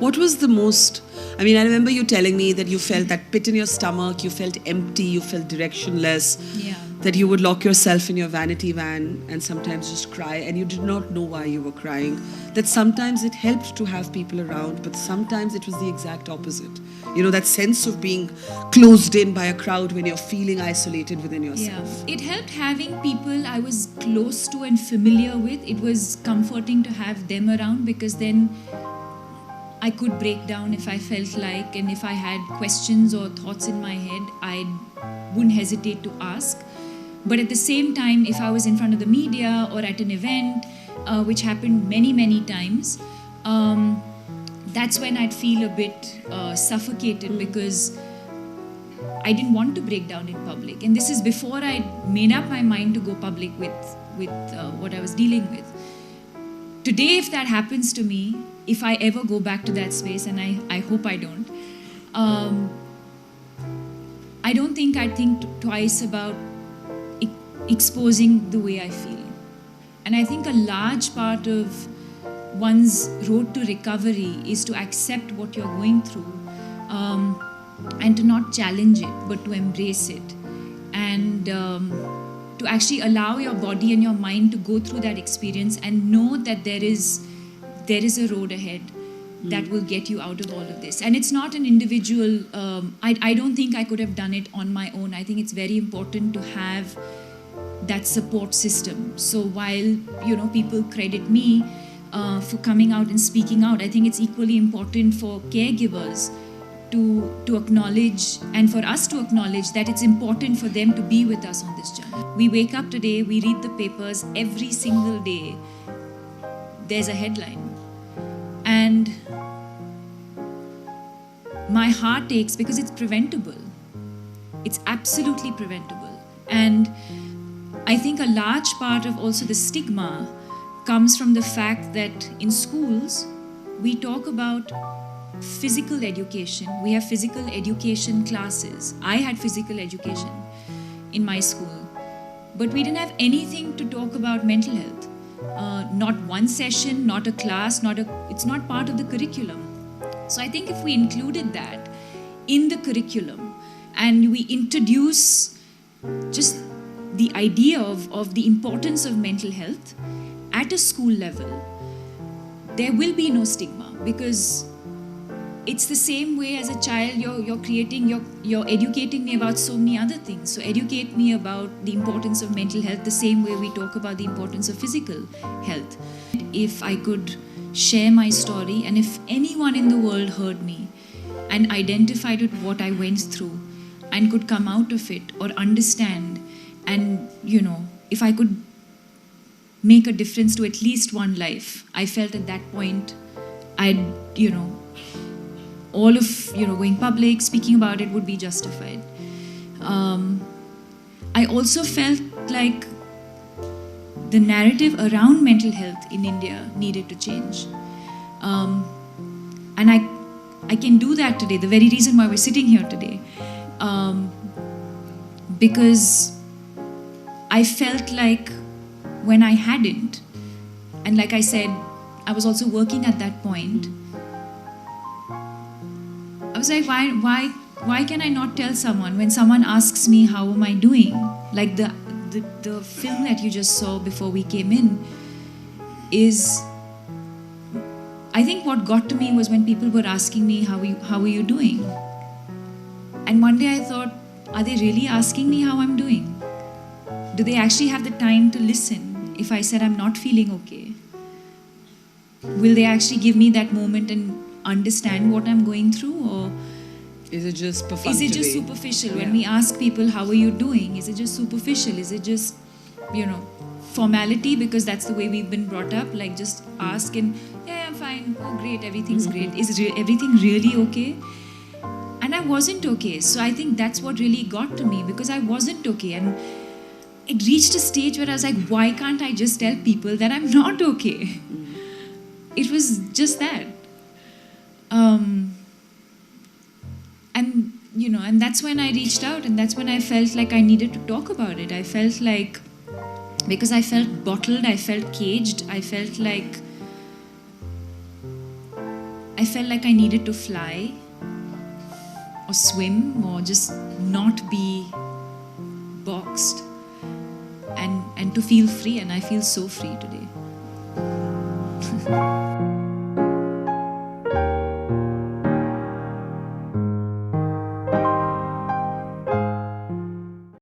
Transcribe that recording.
What was the most, I mean, I remember you telling me that you felt that pit in your stomach, you felt empty, you felt directionless, that you would lock yourself in your vanity van and sometimes just cry, and you did not know why you were crying. That sometimes it helped to have people around, but sometimes it was the exact opposite. You know, that sense of being closed in by a crowd when you're feeling isolated within yourself. Yeah. It helped having people I was close to and familiar with. It was comforting to have them around, because then I could break down if I felt like, and if I had questions or thoughts in my head, I wouldn't hesitate to ask. But at the same time, if I was in front of the media or at an event, which happened many times, that's when I'd feel a bit suffocated, because I didn't want to break down in public. And this is before I made up my mind to go public with what I was dealing with. Today, if that happens to me, if I ever go back to that space, and I hope I don't, I don't think I'd think twice about exposing the way I feel. And I think a large part of one's road to recovery is to accept what you're going through, and to not challenge it, but to embrace it, and to actually allow your body and your mind to go through that experience, and know that there is a road ahead that will get you out of all of this. And it's not an individual, I don't think I could have done it on my own. I think it's very important to have that support system. So while, people credit me for coming out and speaking out, I think it's equally important for caregivers to acknowledge, and for us to acknowledge, that it's important for them to be with us on this journey. We wake up today, we read the papers every single day, there's a headline. And my heart aches, because it's preventable. It's absolutely preventable. And I think a large part of also the stigma comes from the fact that in schools, we talk about physical education. We have physical education classes. I had physical education in my school. But we didn't have anything to talk about mental health. Not one session, not a class, it's not part of the curriculum. So I think if we included that in the curriculum, and we introduce just the idea of the importance of mental health at a school level, there will be no stigma, because it's the same way as a child, you're educating me about so many other things. So educate me about the importance of mental health the same way we talk about the importance of physical health. If I could share my story, and if anyone in the world heard me and identified with what I went through and could come out of it or understand, and if I could make a difference to at least one life, I felt at that point I'd all of going public, speaking about it would be justified. I also felt like the narrative around mental health in India needed to change, and I can do that today. The very reason why we're sitting here today, because I felt like when I hadn't, and like I said, I was also working at that point. I was like, why can I not tell someone when someone asks me how am I doing? Like the film that you just saw before we came in is, I think what got to me was when people were asking me how are you doing? And one day I thought, are they really asking me how I'm doing? Do they actually have the time to listen if I said I'm not feeling okay? Will they actually give me that moment and understand what I'm going through? Or is it just perfunctory? Is it just superficial? When we ask people, how are you doing? Is it just superficial? Is it just, formality, because that's the way we've been brought up? Like, just ask and, yeah, I'm fine. Oh, great. Everything's great. Is everything really okay? And I wasn't okay. So I think that's what really got to me, because I wasn't okay. And it reached a stage where I was like, why can't I just tell people that I'm not okay? It was just that. And that's when I reached out, and that's when I felt like I needed to talk about it. I felt like, because I felt bottled, I felt caged, I felt I felt like I needed to fly or swim or just not be boxed and to feel free, and I feel so free today.